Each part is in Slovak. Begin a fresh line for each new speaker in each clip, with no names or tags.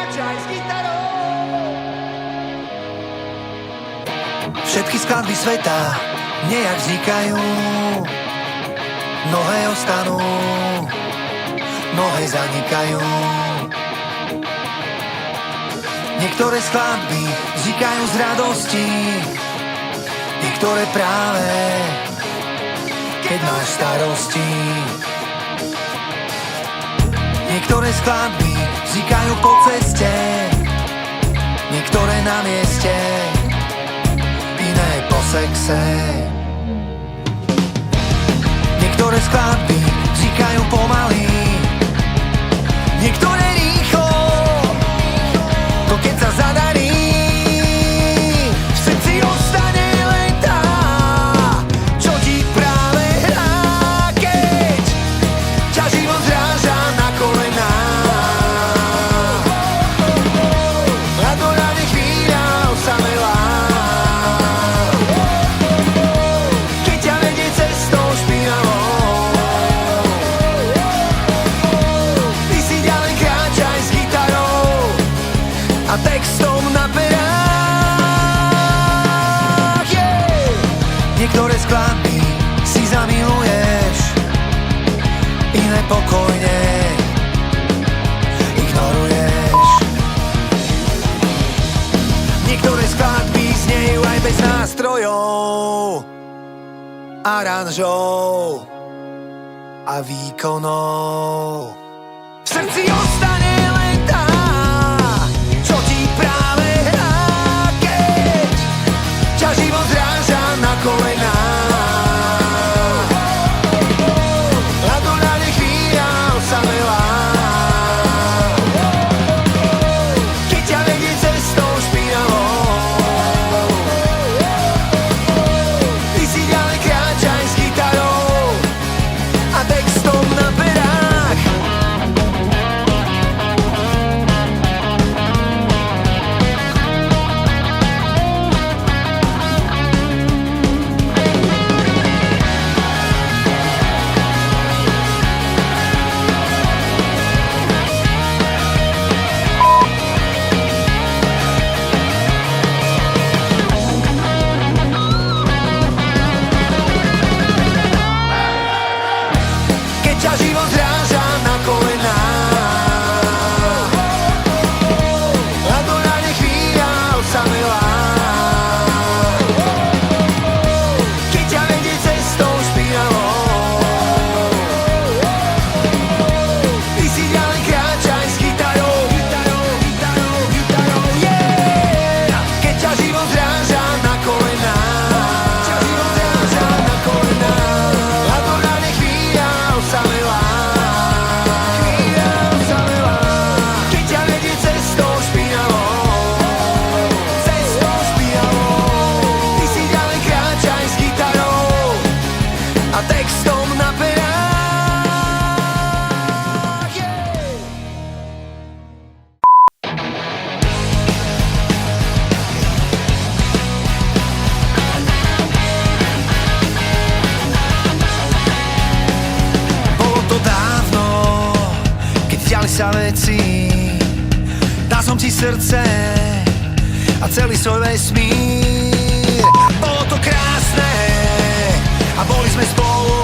kráčaj s gitarou.
Všetky skladby sveta nejak vznikajú, mnohé ostanú, mnohé zanikajú. Niektoré skladby vznikajú z radosti, niektoré práve keď máš starosti. Niektoré skladby vznikajú po ceste, niektoré na mieste, iné po sexe. Niektoré skladby vznikajú pomaly, niektoré rýchlo, to keď sa zadarí. V srdci ostane len tá, čo ti práve hrá, keď ťa život zráža na kolená. A to ráne chvíľa osamelá, keď ťa vedie cestou špinavou. Ty si ďalej kráčaj s gitarou a textom na perách, yeah. Niektoré skladby si zamiluješ, iné pokojne ignoruješ. Niektoré skladby znejú aj bez nástrojov, aranžov a výkonov. V srdci ostane len tá, čo ti práve hrá, keď ťa život zráža na kolená. A to ráne chvíľa osamelá, keď ťa vedie cestou špinavou. Ty si ďalej kráčaj s gitarou a textom na perách. Keď ťa život zráža na kolená, a to ráne chvíľa osamelá, keď ťa vedie cestou špinavou. Ty si ďalej kráčaj s gitarou, yeah. Keď ťa život zráža na kolená, a to ráne chvíľa osamelá, keď ťa vedie cestou špinavou. Ty si ďalej kráčaj s gitarou a textom na perách, yeah. Bolo to dávno, keď diali sa veci, dal som ti srdce a celý svoj vesmír. Bolo to krásne a boli sme spolu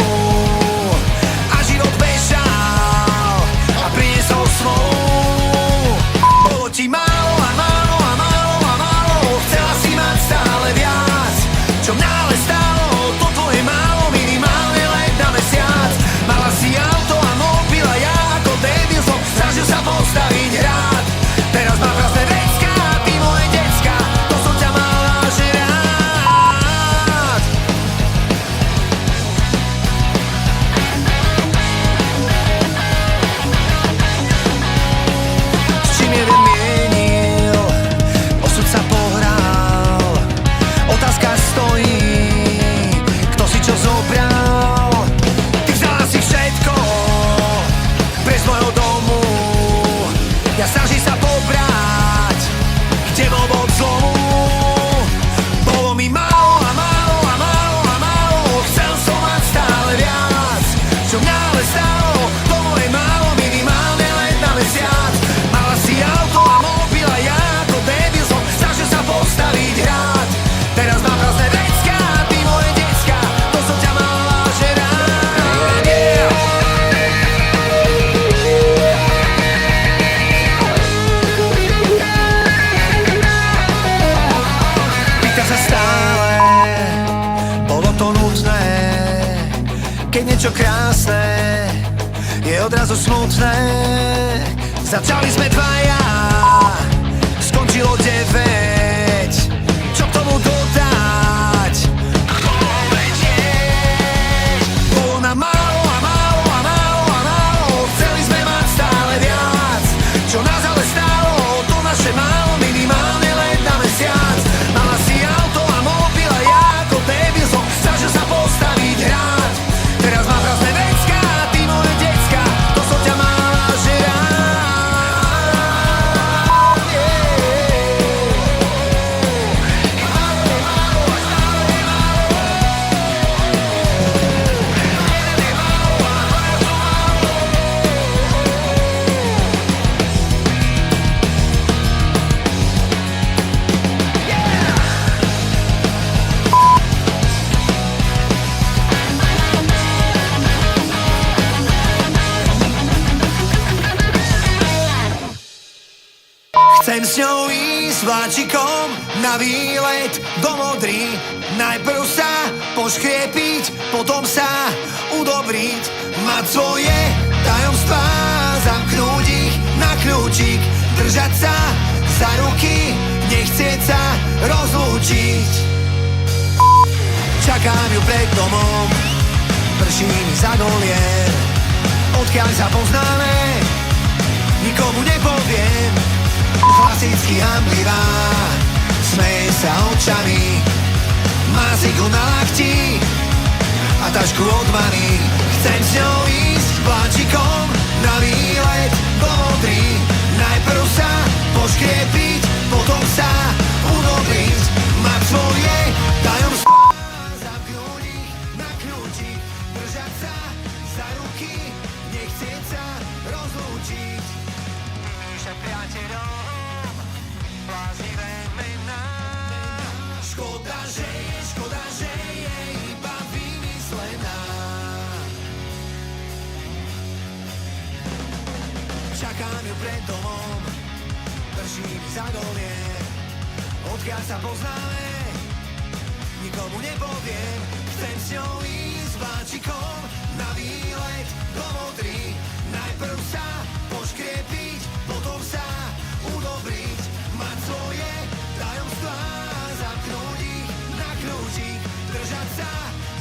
a život bežal a priniesol smolu. Bolo ti málo a málo a málo a málo, chcela si mať stále viac, čo mňa ale stálo to tvoje málo, minimálne len na mesiac. Mala si auto a mobil a ja ako debil som snažil sa postaviť rád. Teraz mám prázdne vecka, ty moje decka, to som ťa mal vážne rád. S čím jeden mienil, osud sa pohral, otázka stojí, kto si čo zobral. Ty vzala si všetko bez môjho domu, ja snažím sa pobrať k tebou od zlomu. Bolo mi málo a málo a málo a málo, chcel som mať stále viac, čo mňa ale stálo to moje málo, minimálne len na mesiac. Mala si auto a mobil čo krásne je odrazu smutné. Začali sme dvaja, skončilo 9. Čo k tomu dodať? Bolo vedieť. Bolo nám málo a málo a málo a málo. Chceli sme mať stále viac. Čo nás ale stálo, to naše málo, minimálne len na mesiac. Mala si auto a mobil a ja ako debil som snažil sa postaviť hrad. Teraz má prázdne vecka a ty moje decka, to som ťa mala že rád. Chcem s ňou ísť vláčikom na výlet do Modry. Najprv sa poškriepiť, potom sa udobriť. Mať svoje tajomstvá, zamknúť ich na kľúčik. Držať sa za ruky, nechcieť sa rozlúčiť. Čakám ju pred domom, prší mi za dolier. Odkiaľ sa poznáme, nikomu nepoviem. Klasicky hamblivá, smeje sa očami, má ziku na lakti a tašku od many. Chcem s ňou ísť vláčikom na výlet do Modry. Najprv sa poškriepiť, potom sa udobriť. Mať svoje tajomstvá, zamknúť ich na kľúčik. Držať sa za ruky, nechcieť sa rozlúčiť. Píše priateľom bláznivé mená. Škoda, že je iba vymyslená. Čakám ju pred domom, prší mi za dolier. Odkiaľ sa poznáme, nikomu nepoviem. Chcem s ňou ísť vláčikom na výlet do Modry. Najprv sa poškriepiť, potom sa udobriť. Mať svoje tajomstvá, zamknúť ich na kľúčik. Držať sa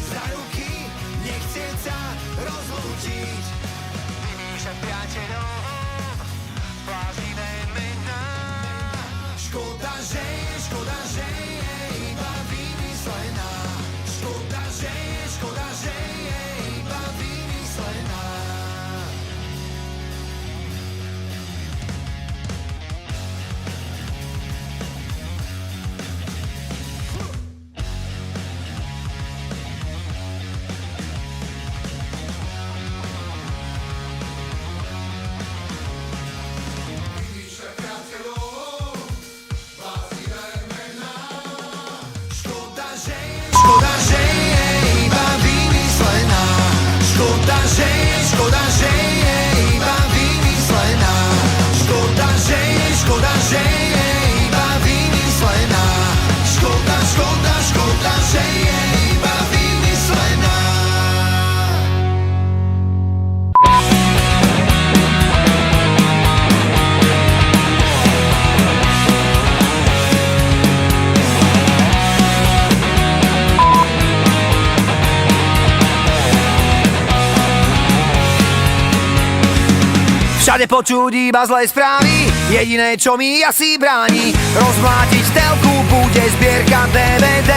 za ruky, nechcieť sa rozlúčiť. Píše priateľom bláznivé mená. Škoda, že je iba vymyslená. Škoda, že je iba vymyslená. Škoda, že je iba vymyslená. Škoda, že je iba vymyslená. Škoda, že je iba vymyslená. Všade počuť iba zlé správy, jediné čo mi asi bráni rozmlátiť telku bude zbierka DVD.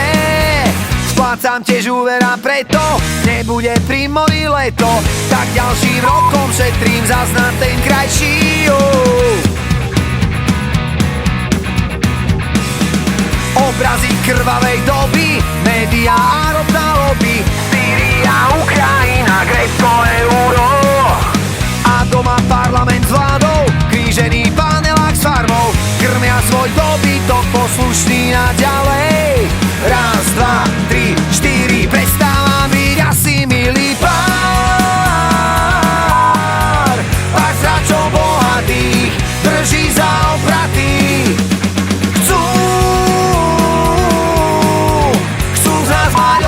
Splácam tiež úver a preto nebude pri mori leto, tak ďalším rokom šetrím zas na ten krajší. Obrazy krvavej doby, médiá a ropná lobby, Sýria, Ukrajina, Grécko, euro. A doma parlament s vládou, krížený panelák s farmou, krmia svoj dobytok poslušný a ďalej. Raz, dva, tri, štyri, prestávam byť asi milý pár. Pár zračov bohatých drží za opraty. Chcú z nás mať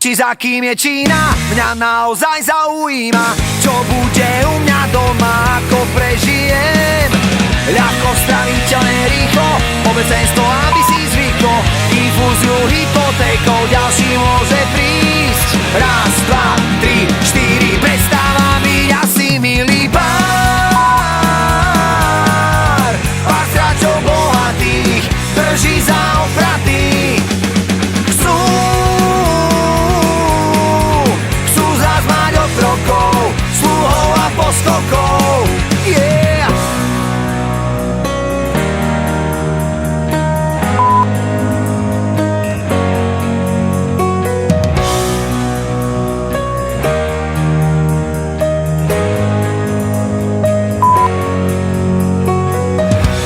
Či za kým je Čína, mňa naozaj zaujíma, čo bude u mňa doma, ako prežijem. Ľahko stráviteľné rýchlo, obecenstvo, aby si zvyklo, infúziu hypotékou ďalší môže prísť. Raz, dva, tri, štyri, prestáva byť asi milý pár. Pár stráčov bohatých drží za opraty. Sluhov a poskokov, yeah!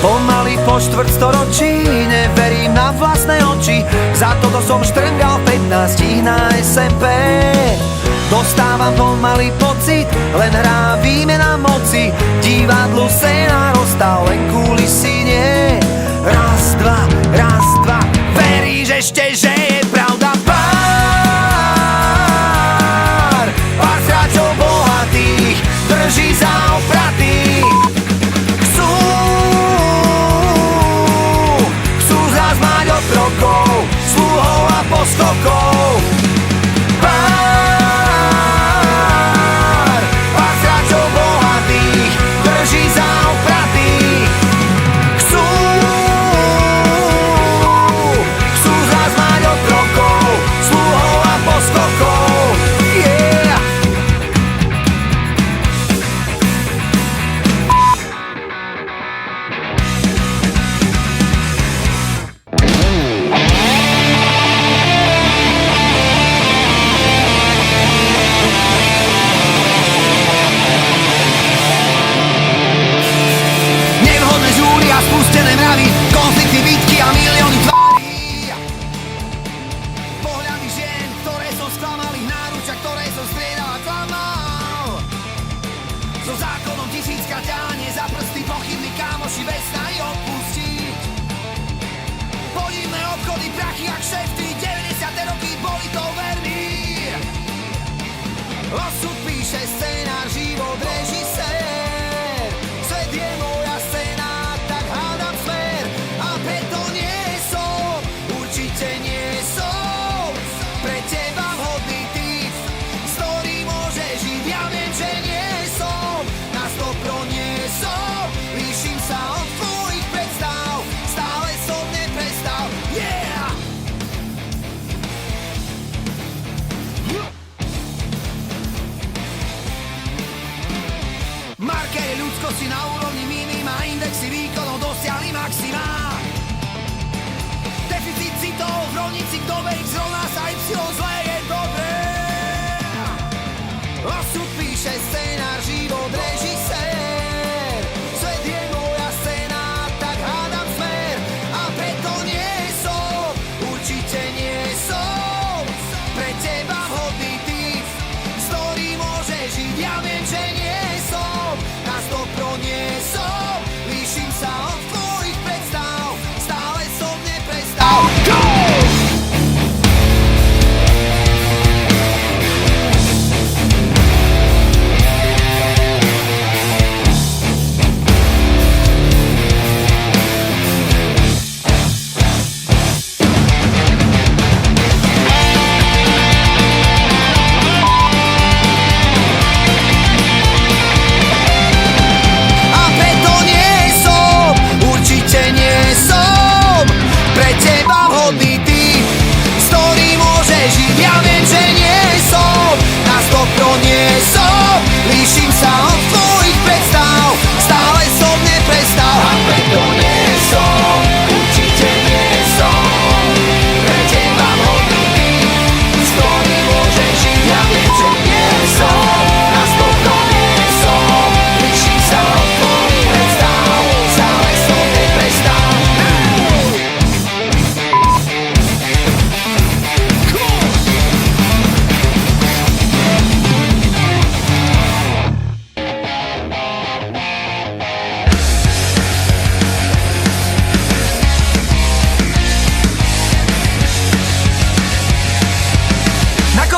Pomaly po štvrtstoročí neverím na vlastné oči. Za toto som štrngal 15 na SMP. Dostávam pomalý pocit, len hrá výmena moci. Divadlu scéna rozstal, len kulisy nie. Raz, dva, veríš ešte, že je pravda pár. Pár stráčov bohatých drží za opraty. Chcú zás mať otrokov, sluhov a poskokov. Spustené mravy, konflikty, bitky a milióny tvári. Pohľady žien, ktoré som sklamal, ich náručia, ktoré som striedal a klamal. So zákonom tisícka ťahanie za prsty, pochybní kámoši bez snahy odpustiť. Podivné obchody, prachy a kšefty, 90. roky boli to verní. Osud píše scenár, život režisér. Svet je moja scéna, tak hádam smer. A preto nie som, určite nie som pre teba vhodný typ, s ktorým môžeš žiť. Ja viem, že nie som, na 100% nie som. Líšim sa od tvojich predstav, stále som neprestal. Yeah! Markery ľudskosti na úrovni minima, indexy výkonov dosiahli maxima. Deficit citov v rovnici k dobe X rovná sa Y, zlé je dobré. Osud píše scenár, život režisér. Svet je moja scéna, tak hádam smer. A preto nie som, určite nie som pre teba vhodný typ, s ktorým môžeš žiť. Ja viem, že nie som, na 100% nie som. Líšim sa od tvojich predstav, stále som neprestal. Go!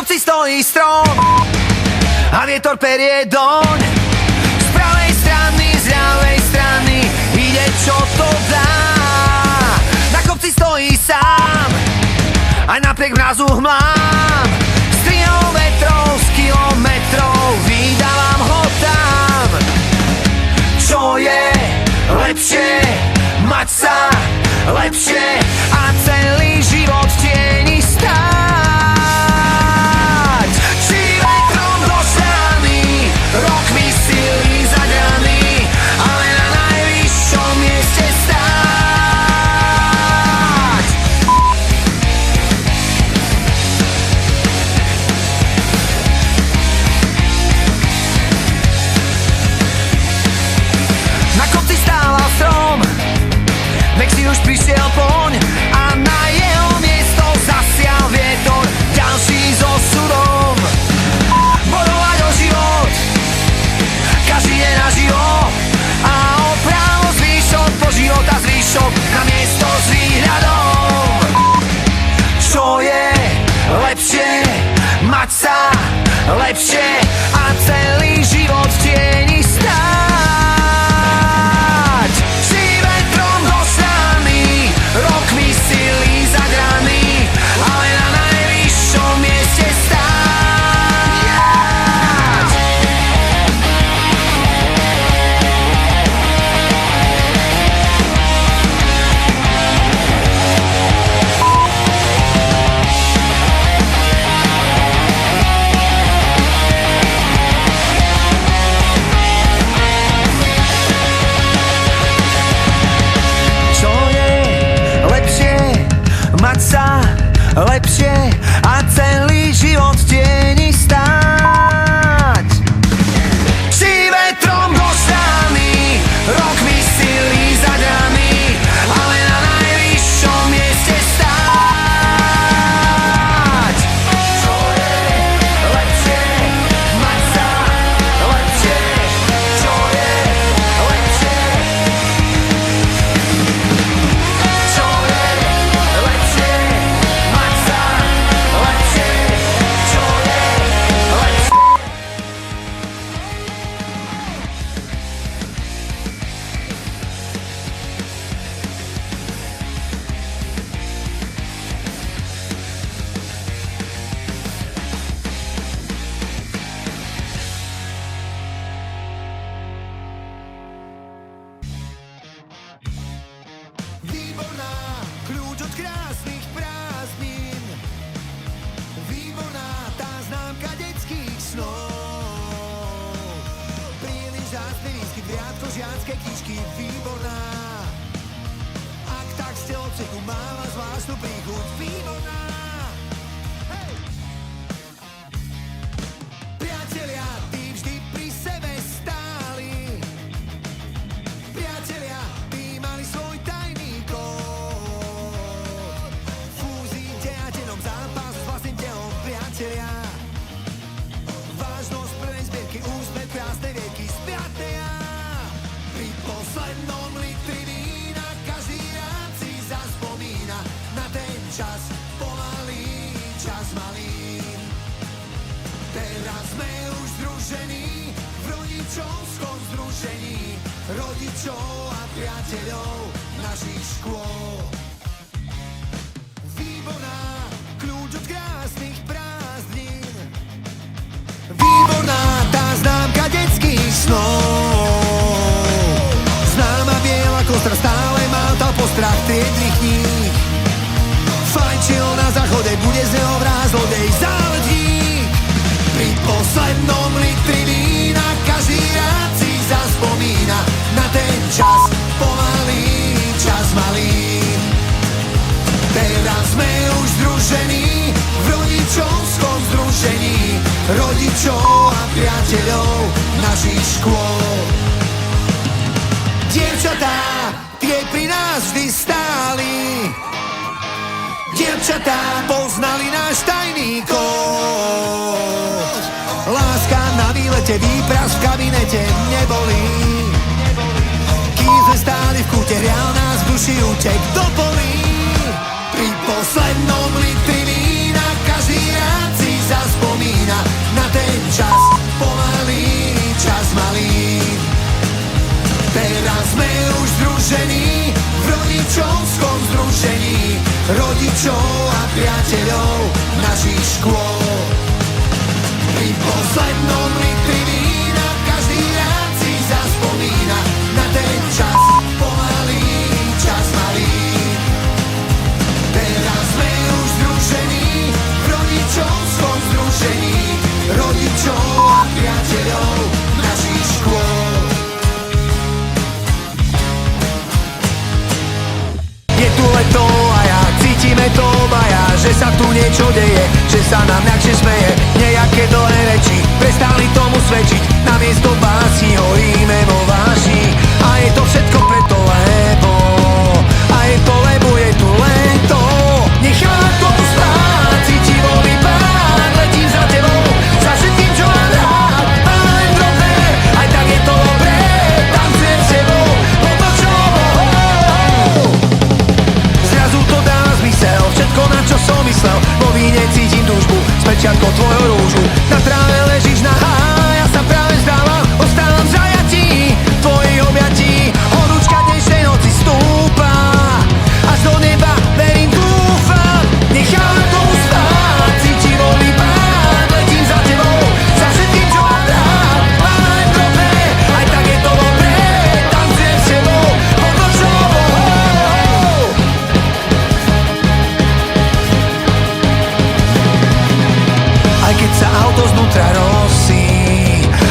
kopci stojí strom a vietor perie doň. Z pravej strany, z ľavej strany ide čo to dá. Na kopci stojí sám, aj napriek mrazu hmlám. Z 3 metrov, z kilometrov vydávam ho tam. Čo je lepšie, mať sa lepšie a celý život v tieni stáť. Či vetrom došľaný, rokmi sily zadraný, ale na najvyššom mieste stáť. Na kopci stála strom, vek si už prišiel poň a na jeho miesto zasial vietor ďalší so sudom. Bojovať o život, každý je naživo a o právo zvýšok, po života zvýšok na miesto s výhľadom. Čo je lepšie, mať sa lepšie a celý život v tieni stáť. Či vetrom došľaný, rokmi sily zadraný, ale na najvyššom mieste stáť. Čo je lepšie, mať sa lepšie a celý život v tieni stáť. Či vetrom došľaný, rokmi sily zadraný, ale na najvyššom mieste stáť. Čo je lepšie, mať sa lepšie, čo je lepšie, čo je lepšie, mať sa lepšie, čo je lepšie. Výborná, kľúč od krásnych prázdnin. Výborná, tá známka detských snov. Príliš zácný výskyt v riadko žiackej knižky. Výborná, ak tak ste odseku, máva zvláštnu príchuť. Výborná, hej! Priatelia, tí vždy pri sebe stáli. Priatelia, tí mali svoj tajný kód. Fúzii teateľom zápas s vlastným telom. Priatelia, vážnosť prvej zbierky, úsmev krásnej vieky. Priatelia, pri poslednom litri vína každý rád si zaspomína na ten čas, pomalý čas malý. Teraz sme už združení v rodičovskom združení rodičov a priateľov našich škôl. Výborná, kľúč od krásnych prázdnin. Výborná, tá známka detských snov. Známa biela kostra stále mátal postrach triednych kníh. Fajčil na záchode, bude z neho vrás zlodej záletník. Pri poslednom litri vína každý rád si zaspomína na ten čas, pomalý čas malý. Teraz sme už združení v rodičovskom združení rodičov a priateľov našich škôl. Dievčatá, tie pri nás vždy stáli. Dievčatá poznali náš tajný kód. Láska na výlete, výpras v kabinete neboli. Kým sme stáli v kúte, hrial nás v duši útek do polí. Pri poslednom litri vína každý rád si zaspomínal rodičovskom združení, rodičov a priateľov našich škôl. Pri poslednom litri vína každý rád si zaspomína na ten čas, pomalý čas malý. Teraz sme už združení v rodičovskom združení, rodičov a priateľov našich škôl. Je tu leto a ja cítime to obaja, že sa tu niečo deje, že sa nám ľahšie smeje. Nejaké dlhé reči prestali tomu svedčiť, namiesto básni horíme vo vášni. A je to všetko preto, lebo a je to, lebo je tu leto. Nechám to stáť, cítim voľný pád, letím za tebou, za všetkým, čo mám rád. Mám drobné, aj tak je to dobré, tancujem s tebou, zrazu to dá zmysel, všetko na čo som myslel. Vo víne cítim túžbu, spečiatko tvojho rúžu. Na tráve ležíš nahá, ja sa práve vzdávam, ostávam v zajatí tvojich objatí. Horúčka dnešnej noci stúpa, až do neba verím, dúfam. Nechám to ustáť, cítim voľný pád, letím za tebou, za všetkým, čo mám rád. Mám drobné, aj tak je to dobré, tancujem s tebou, aj keď sa auto znútra rosí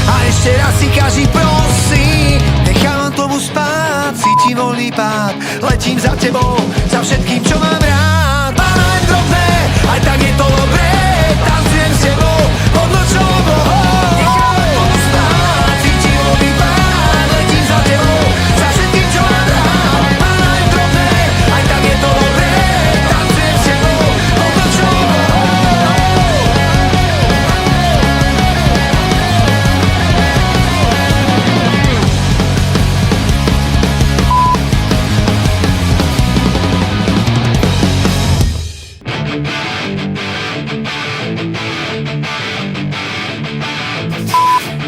a ešte raz si každý prosí. Nechávam tomu spáť, cítim voľný pád, letím za tebou, za všetkým, čo mám rád. Mám drobné, aj tak je to dobré, tancujem s tebou pod nočnou oblohou. Nechávam tomu spáť, cítim voľný pád, letím za tebou, za všetkým, čo mám rád. Mám drobné, aj tak je to dobré, tancujem s tebou pod nočnou oblohou.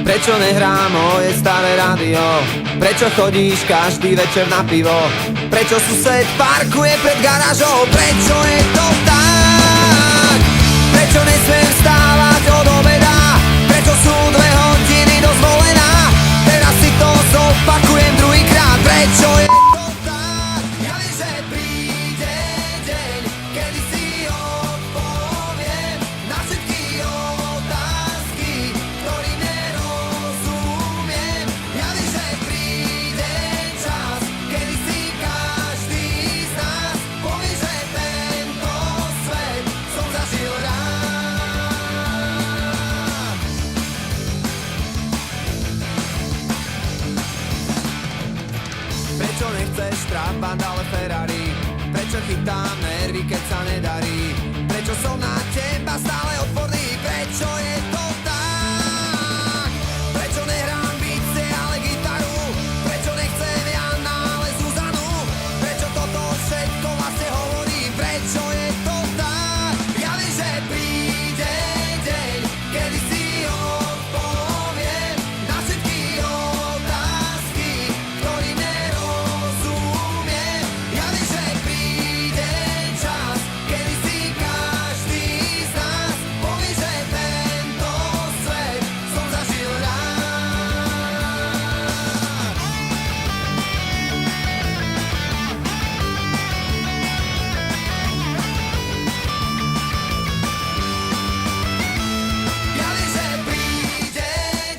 Prečo nehrá moje staré rádio? Prečo chodíš každý večer na pivo? Prečo sused parkuje pred garážou? Prečo je to tak? Prečo nesmiem vstávať od obeda? Prečo sú 2 hodiny dozvolená? Teraz si to zopakujem druhýkrát. Prečo je to tak? Ja viem, že príde deň, kedy si odpoviem na všetky otázky, ktorým nerozumiem. Ja viem, že príde čas, kedy si každý z nás povie, že tento svet som zažil rád. Prečo nechceš Trabant, ale Ferrari? Prečo chytám nervy, keď sa nedarí? Prečo som na teba stále odporný? Prečo je to tak? Prečo nehrám bicie, ale gitaru? Prečo nechcem Jana, ale Zuzanu? Prečo toto všetko vlastne hovorím? Prečo je to tak? Ja viem, že príde deň, kedy si odpoviem na všetky otázky, ktorým nerozumiem. Ja viem, že príde čas, kedy si každý z nás povie, že tento svet som zažil rád. Ja viem, že príde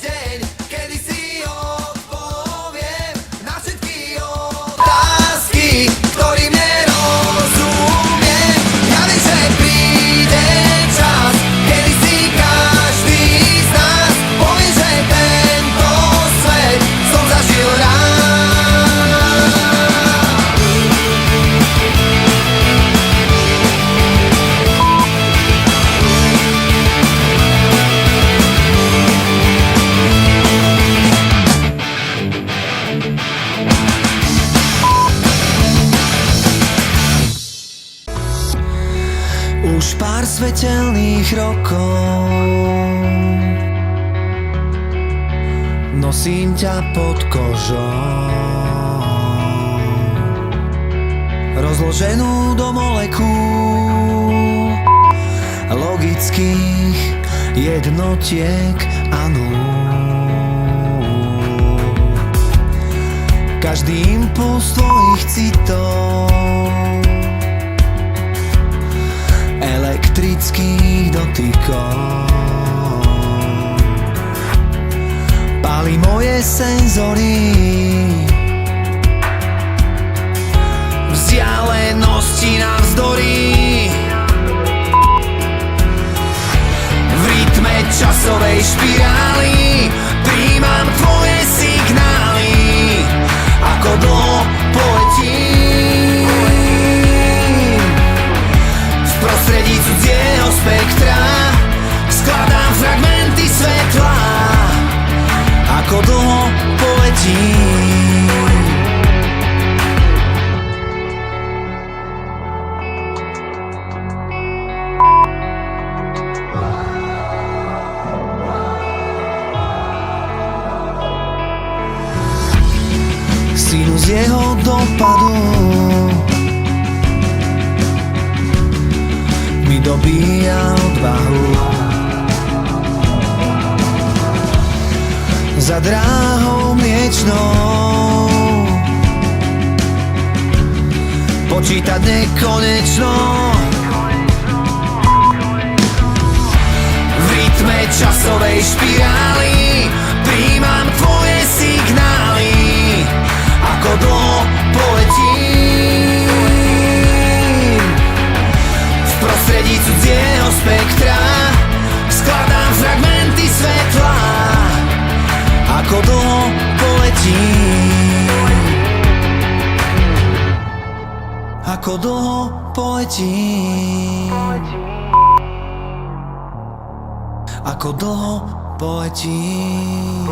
deň, kedy si odpoviem na všetky otázky, ktorým nerozumiem. Ja viem, že príde čas, kedy si každý z nás povie, že tento svet som zažil rád.
Už pár svetelných rokov nosím ťa pod kožou. rozloženú do molekúl logických jednotiek a nul. Každý impuls tvojich citov, elektrických dotykov, pálí moje senzory. Vzdialenosti navzdory, v rytme časovej špirály príjmam tvoje signály. Ako dlho poletím v prostredí cudzieho spektra, skladám fragmenty svetla. Ako dlho poletím. Sinus jeho dopadu mi dobíja odvahu. Za dráhou mliečnou počítať nekonečno, v rytme časovej špirály príjmam tvoje signály. Ako dlho poletím v prostredí cudzieho spektra, skladám fragmenty svetla. Ako dlho poletím. Ako dlho poletím. Ako dlho poletím.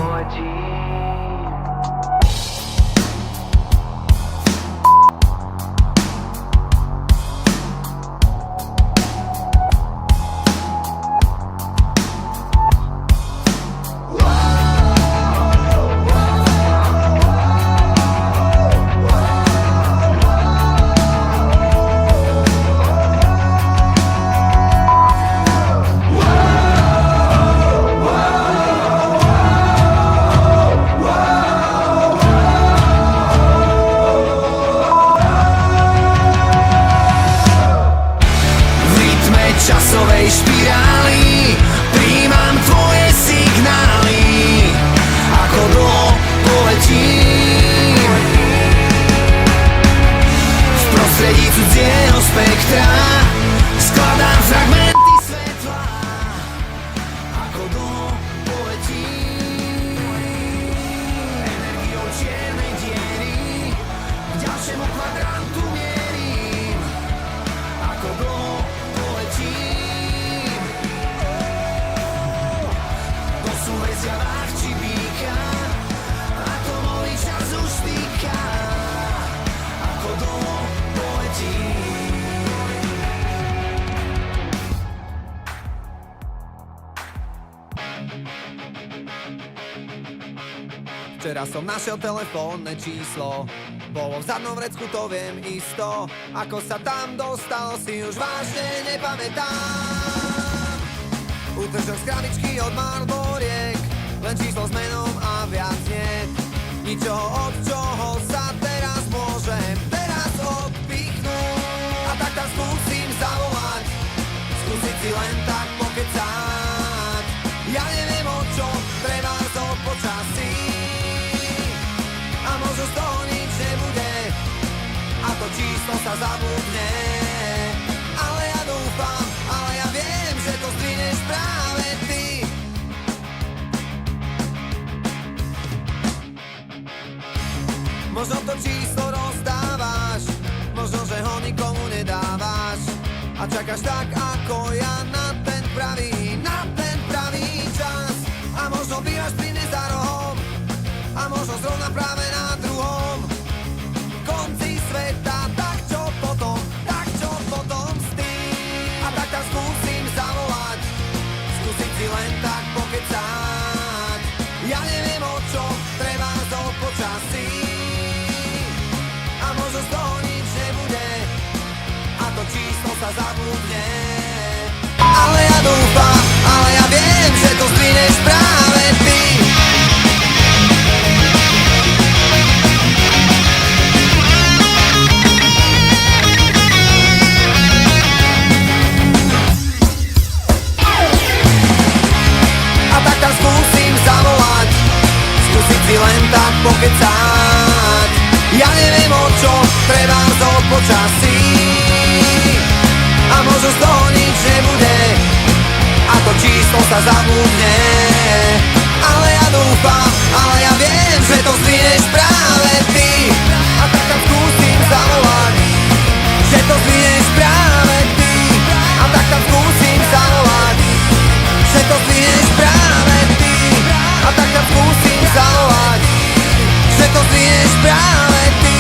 Časovej špirály príjmam tvoje signály. Ako dlho poletím v prostredí cudzieho spektra, skladám fragmenty svetla. Ako dlho poletím energiou čiernej diery, k ďalšiemu kvadrantu mierim. Ako dlho do súhvezia váh či býka, atomový čas už týka. Ako dlho poletím.
Včera som našiel telefónne číslo, bolo v zadnom vrecku, to viem isto. Ako sa tam dostalo, si už vážne nepamätám. Utržok z krabičky od Marlboriek, len číslo s menom a viac nie. Ničoho, od čoho sa teraz môžem teraz odpichnúť. A tak tam skúsim zavolať, skúsiť si len tak pokecať. Ja neviem, o čo treba o počasí, a možno z toho nič nebude, a to číslo sa zabudne. Ale ja dúfam, ale ja viem, že to zdvihneš práve ty. Možno to číslo rozdávaš, možno, že ho nikomu nedávaš, a čakáš tak ako ja na ten pravý čas. A možno bývaš pri mne za rohom, a možno zrovna práve na druhom konci sveta. Tak čo potom s tým? A tak tam skúsim zavolať, skúsiť si len tak pokecať. Ja neviem, o čo treba o počasí, a možno z toho nič nebude, pokecať. Ja neviem o čo, treba to počasí a možno z toho nič nebude a to číslo sa zabudne. Ale ja dúfam, ale ja viem, že to zdvihneš práve ty. A tak tam skúsim zavolať, že to zdvihneš práve ty. A tak tam skúsim zavolať, že to zdvihneš práve ty. A tak tam skúsim zavolať, že to zdvihneš práve ty.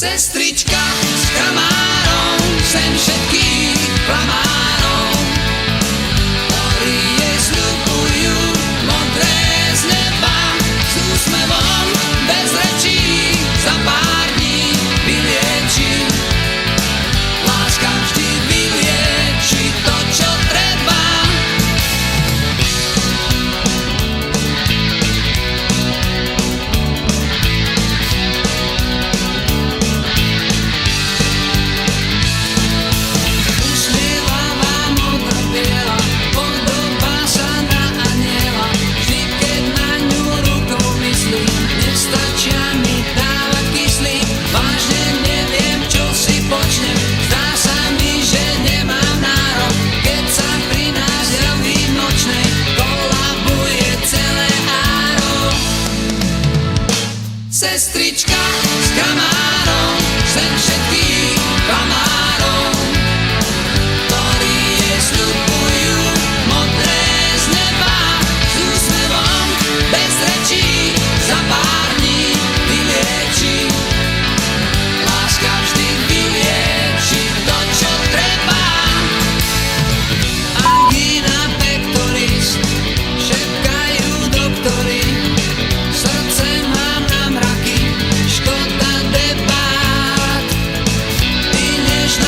Sestrička s kamárom, sem všetkých klamárov, ktorí jej sľubujú modré z neba, s úsmevom bez rečí, za pár dní vylieči. Láska vždy vylieči to, čo treba. Sestrička s kamárom, sem všetkých klamárov, ktorí jej sľubujú modré z neba, s úsmevom bez rečí, za pár dní vylieči. Láska vždy vylieči to, čo treba. Angina pectoris, šepkajú doktori, srdce mám na mraky, škoda debát. Ty nežná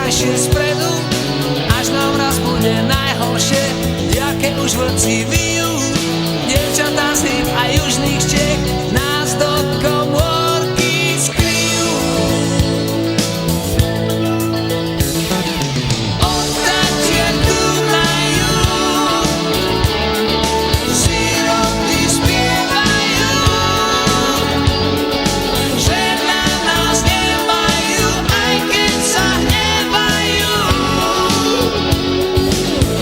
krajšie spredu, až nám raz bude najhoršie, jaké už vlci vyjú. Dievčatá z hýb a južných Čech nás do komórky skryjú. Odtatie Dunaju siroty spievajú, že na nás nemajú, aj keď sa hnevajú.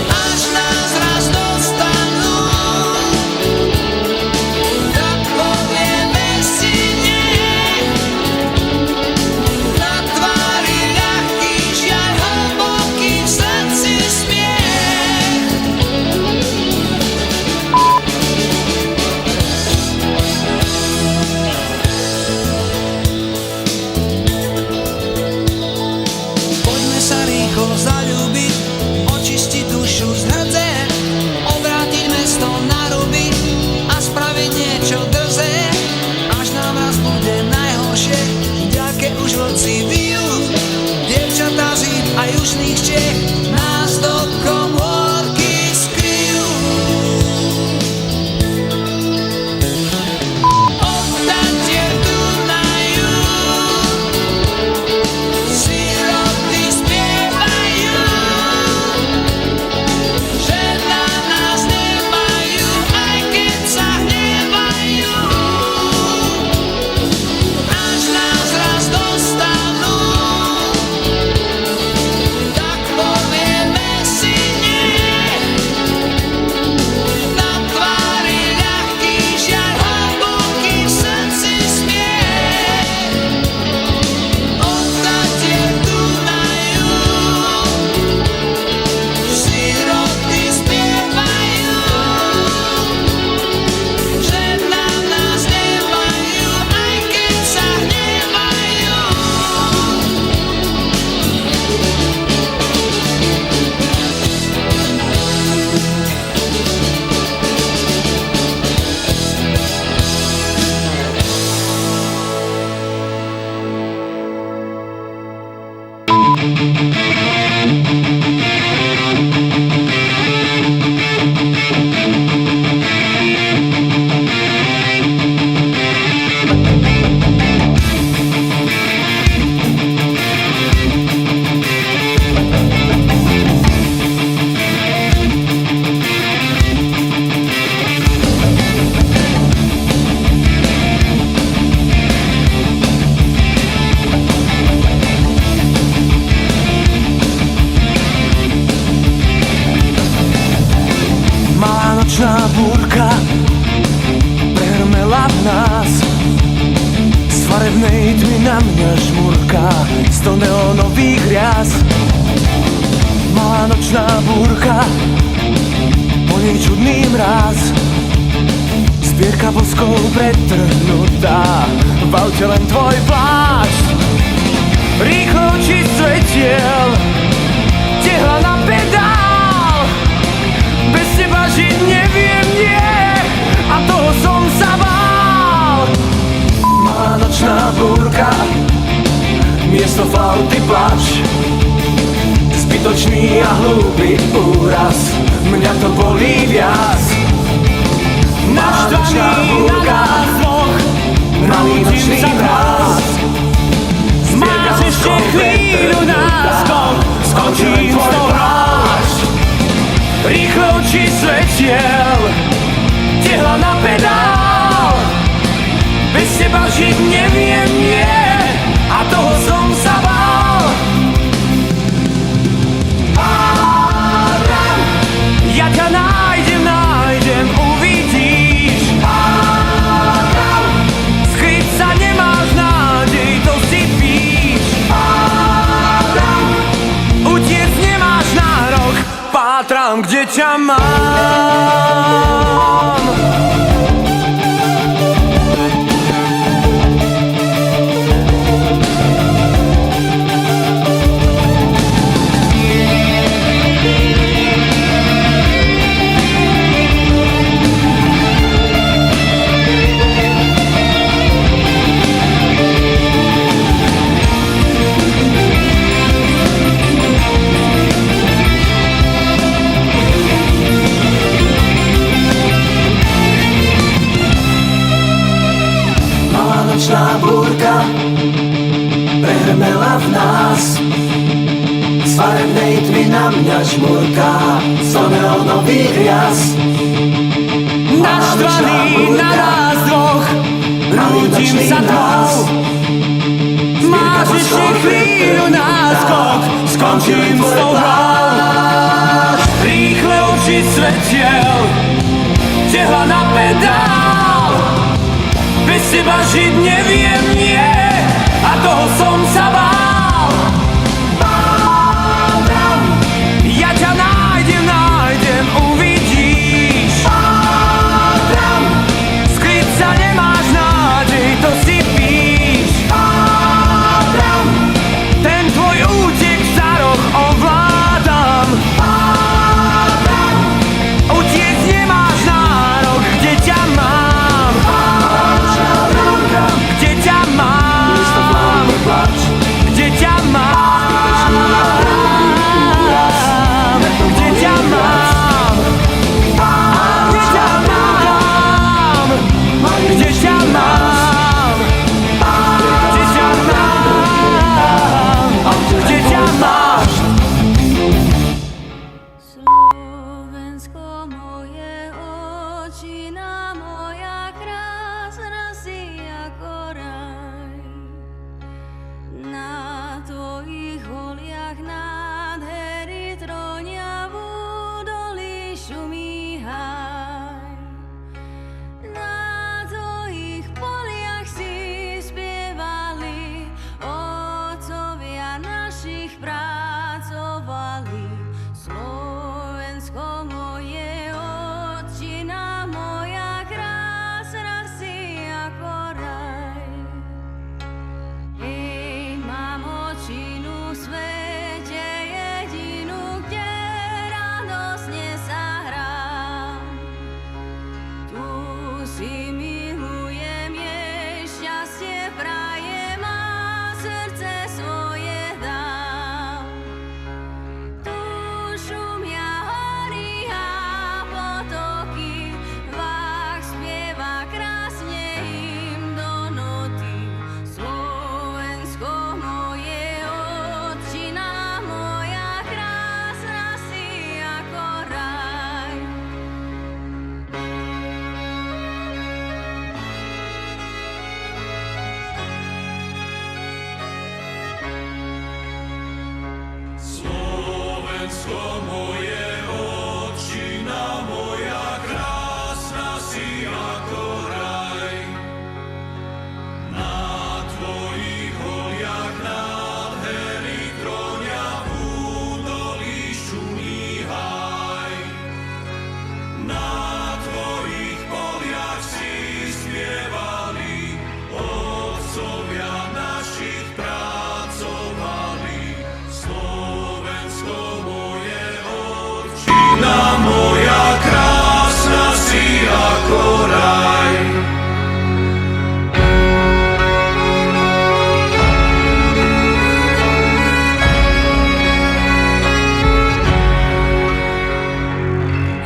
Až nás raz dostanú, tak povieme si nie. Na tvári ľahký, žiaľ hlboký, v srdci smiech. Poďme sa rýchlo zaľúbiť, očistiť dušu z hrdze, obrátiť mesto na ruby a spraviť niečo drze. Až nám raz bude najhoršie, ďalke už vlci vyjú. Dievčatá z hýb a južných Čech nás do komórky skryjú. Odtatie Dunaju siroty spievajú, že na nás nemajú, aj keď sa hnevajú. Až nás raz dostanú, tak povieme si nie. Na tvári ľahký, žiaľ hlboký, v srdci smiech. Odtatie Dunaju siroty spievajú, že na nás nemajú, aj keď sa hnevajú.
Malá nočná búrka prehrmela v nás, z farebnej tmy na mňa žmurka, sto neónových hriaz. Malá nočná búrka, po nej čudný mráz, zbierka voskov pretrhnutá, v aute len tvoj plášť. Rýchlo čist svetiel, tehla na pedál, bez teba žiť neviem, nie, a toho som sa bál. Malá nočná búrka, miesto flauty plač, zbytočný a hlúpy úraz, mňa to bolí viac. Naštvaný na nás dvoch, nalúčim sa mráz, máš ešte chvíľu náskok, skončím s tou hrášť. Rýchlo oči svetiel, tehla na pedál, bez teba žiť neviem, nie, a toho som sa bál. Adam, ja ťa nájdem, uvidíš. Adam, skryť sa nemáš nádej, to si píš. Adam, utiec nemáš nárok, pátram, kde ťa mám.
farebnej tmy na mňa žmurká zo neonových rias.
Naštvaný na nás dvoch, rútim sa tmou. Máš ešte chvíľu náskok, skončím s tou hrou. Rýchle oči svetiel, tehla na pedál. Bez teba žiť neviem, nie, a toho som sa bál. Ja ťa nájdem, uvidíš. Skryť sa nemáš nádej, to si píš. Ten tvoj útek za roh ovládam. Utiec nemáš nárok, kde ťa mám. Kde ťa mám. Kde ťa mám. Kde ťa mám. Kde ťa mám. Kde ťa mám. Kde ťa mám. Kde ťa máš.
Slovensko moje, očina moja, krásna si ako raj. Na tvojich holiach nádhery trónia, v údolí šumí haj. Na tvojich poliach si spievali, otcovia našich pracovali. Slovensko moje, otčina moja, krásna si ako raj. Hej, mám očinu v svete jedinú, kde radosne sa hrám. Tu si milujem, jej šťastie prajem a srdce svoje dám. Tu šumia hory a potoky, vách spieva krásne im do noty. Slovensko moje, otčina moja, krásna si ako raj.
Slovensko moje, otčina moja, krásna si ako raj. Na tvojich holiach nádhery trónia, v údolí šumí haj. Na tvojich poliach si spievali, otcovia našich pracovali. Slovensko moje, otčina moja, krásna si ako raj.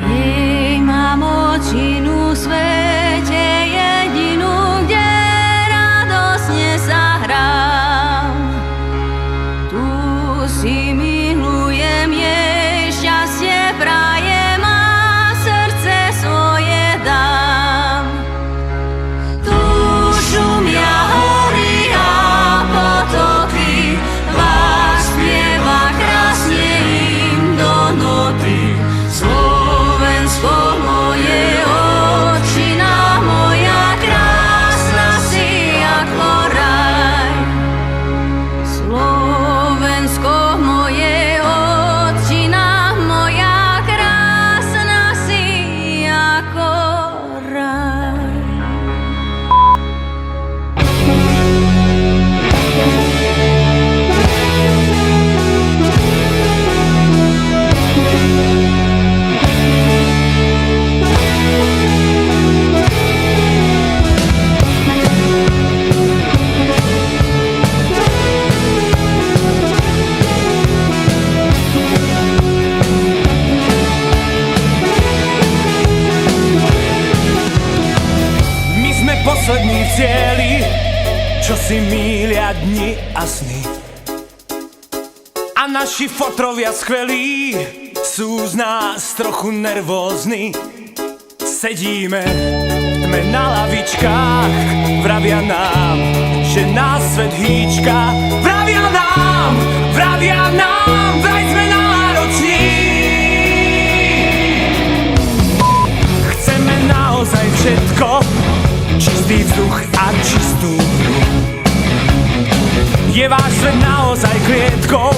Jej, mám očinu v svete jedinú, kde radosne sa hrám. Tu si milujem, jej šťastie prajem a srdce svoje dám. Tu šumia hory a potoky, vách spieva krásne im do noty. Slovensko moje, otčina moja, krásna si ako raj. Slovensko moje, otčina moja, krásna si ako raj.
My sme poslední v cieli, čo si mýlia dni a sny.
A naši fotrovia skvelí sú z nás trochu nervózni. Sedíme v tme na lavičkách, vravia nám, že nás svet hýčka. Vravia nám, vraj sme nároční. Chceme naozaj všetko, čistý vzduch a čistú hru. Je váš svet naozaj klietkou,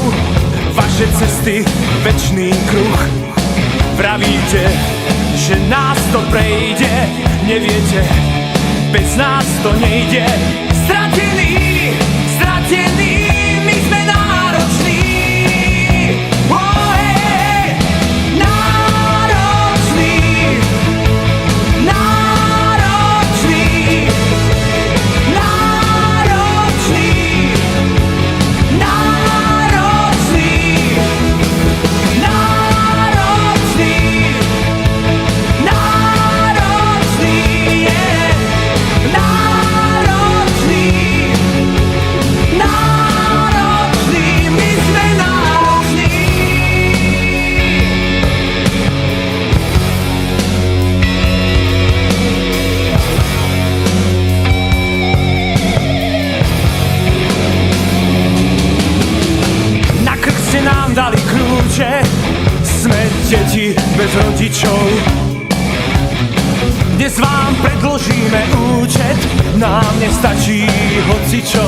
vaše cesty večný kruh. Pravíte, že nás to prejde, neviete, bez nás to nejde. Stratení, my sme nároční. Dali kľúče, sme deti bez rodičov. Dnes vám predložíme účet, nám nestačí hocičo.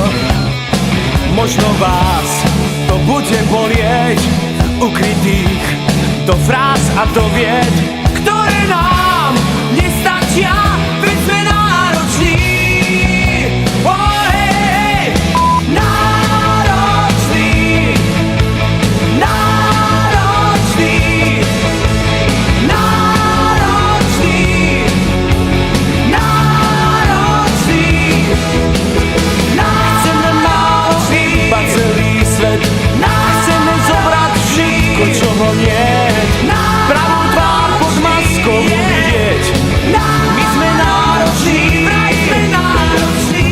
Možno vás to bude bolieť, ukrytých do fráz a do vied, ktoré nám nestačia, veď sme nároční. Chceme zobrať všetko, čo ho niet, pravú tvár pod maskou uvidieť. My sme nároční, vraj sme nároční.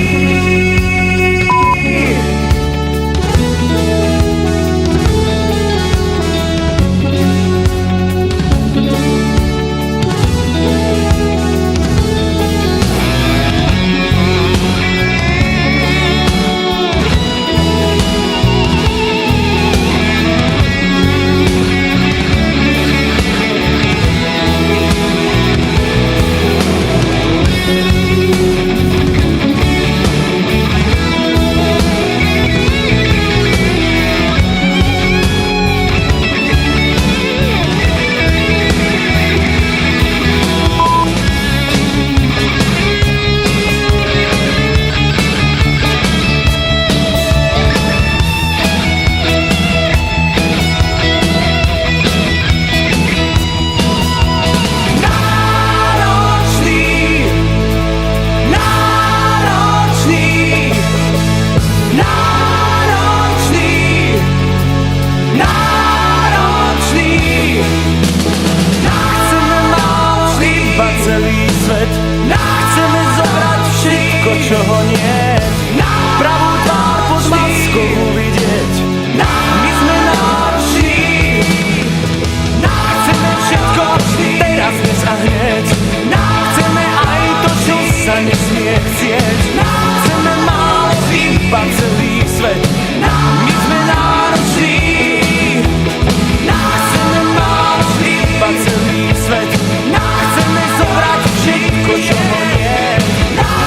Chceme zobrať všetko, čo ho je,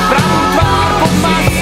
pravú tvár pod maskou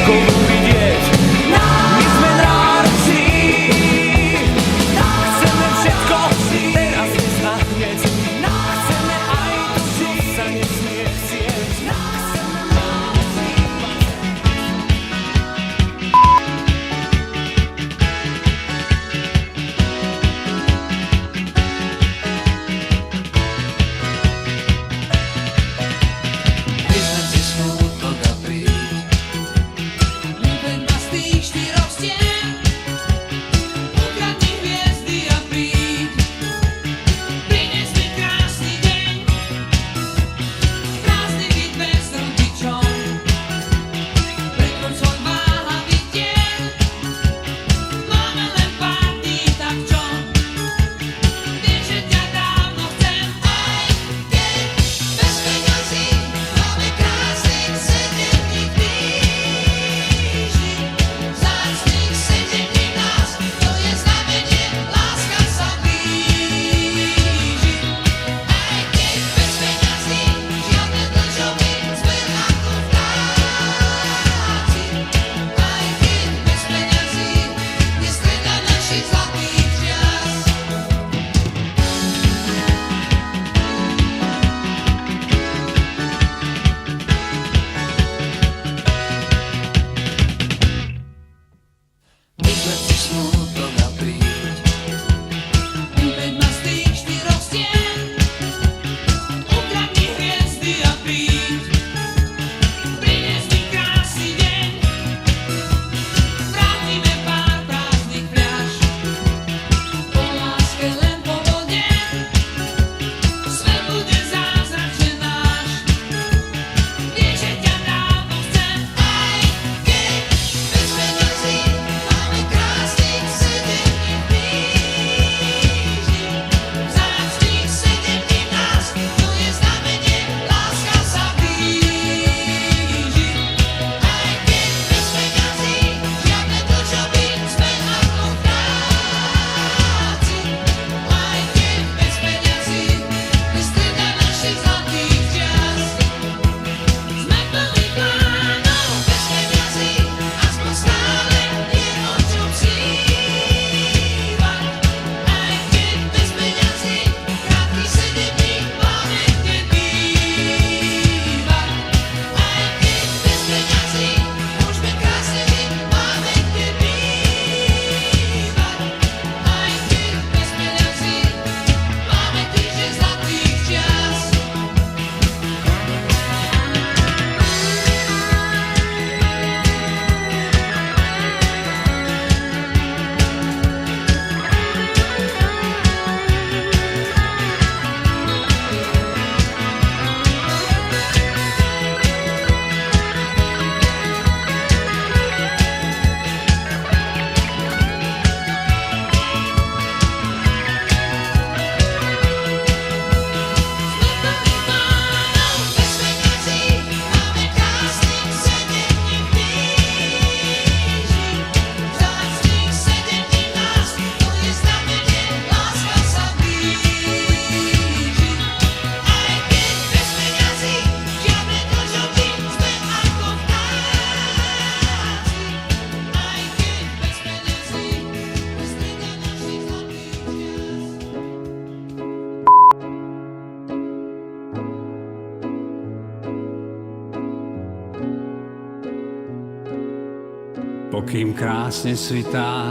Pokým krásne svitá,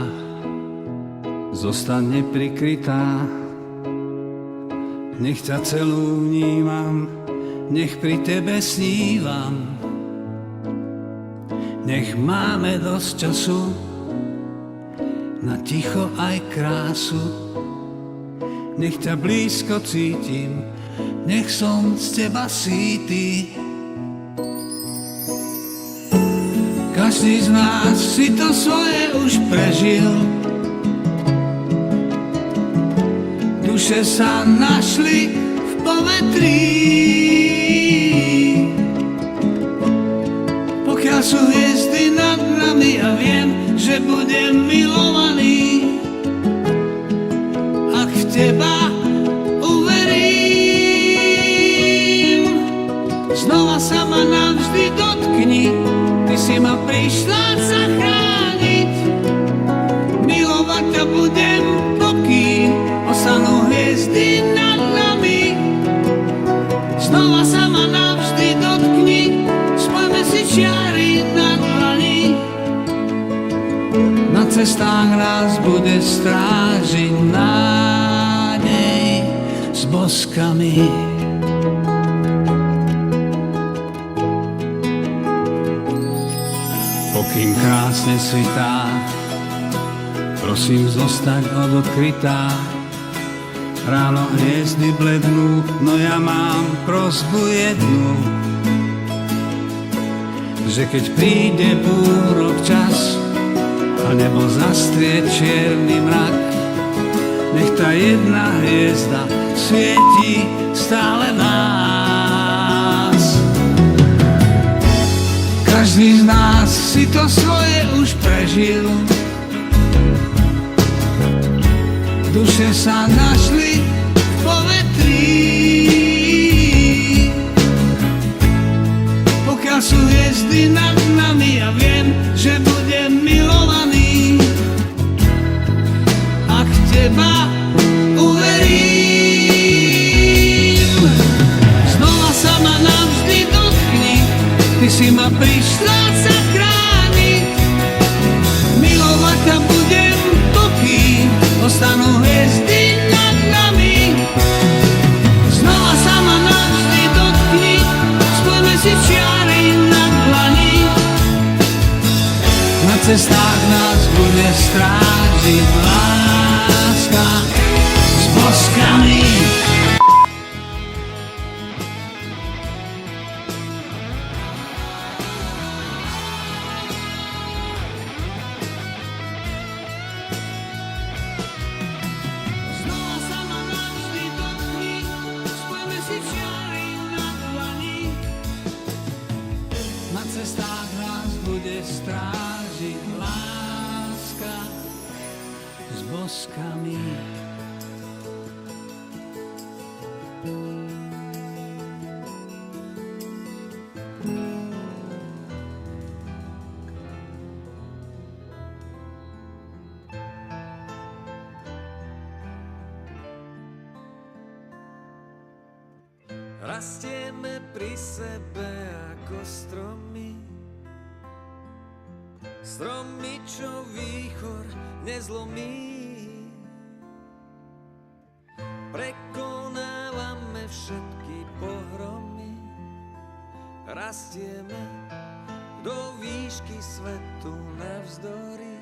zostaň neprikrytá. Nech ťa celú vnímam, nech pri tebe snívam. Nech máme dosť času na ticho aj krásu. Nech ťa blízko cítim, nech som z teba sýty. Každý z nás si to svoje už prežil. Duše sa našli v povetrí. Pokiaľ sú hviezdy nad nami, ja viem, že budem milovaný. Ak v teba uverím, znova sa ma navždy dotkni. Ty si ma prišla zachrániť. Milovať ťa budem, pokým ostanú hviezdy nad nami. Znova sa ma navždy dotkni, spojme si čiary na dlani. Na cestách nás bude strážiť nádej s boskami. Pokým krásne svitá, prosím zostať odkrytá. Ráno hviezdy blednú, no ja mám prosbu jednu, že keď príde búrok čas a nebo zastrie čierny mrak, nech tá jedna hviezda svieti stále nás. Každý z nás si to svoje už prežil. Duše sa našli v povetrí. Pokiaľ sú hviezdy nad nami, ja viem, že budem milovaný. Ak v teba uverím, znova sa ma navždy dotkni. Ty si ma prišla zachrániť. Milovať ťa budem, pokým ostanú hviezdy nad nami. Znova sa ma navždy dotkni, spojme si čiary na dlani. Na cestách nás bude strážiť láska s boskami. Na cestách nás bude strážiť láska s boskami.
Rastieme pri sebe ako stromy. Stromy, čo výchor nezlomí. Prekonávame všetky pohromy. Rastieme do výšky svetu navzdory.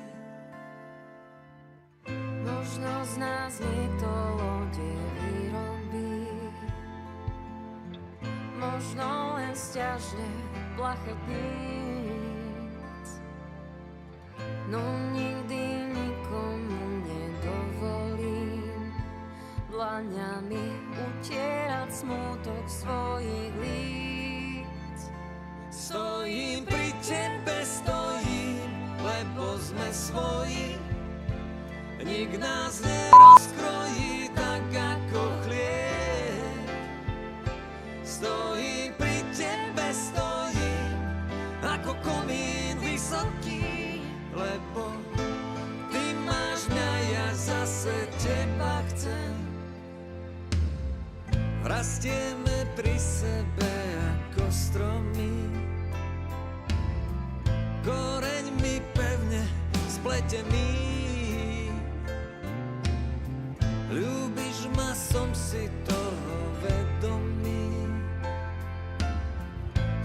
Možno z nás niekto lode vyrobí, možno len sťažne plachetníc, no nikdy nikomu nedovolím dlaňami utierať smútok svojich líc.
Stojím pri tebe, stojím, lebo sme svoji. Nik nás nerozkrojí tak ako chlieb. Stojím pri tebe, stojím ako komín vysoký, lebo ty máš mňa, ja zase teba chcem. Rastieme pri sebe ako stromy, koreňmi pevne spletený. Ľúbiš ma, som si toho vedomý.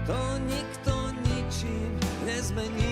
To nikto ničím nezmení.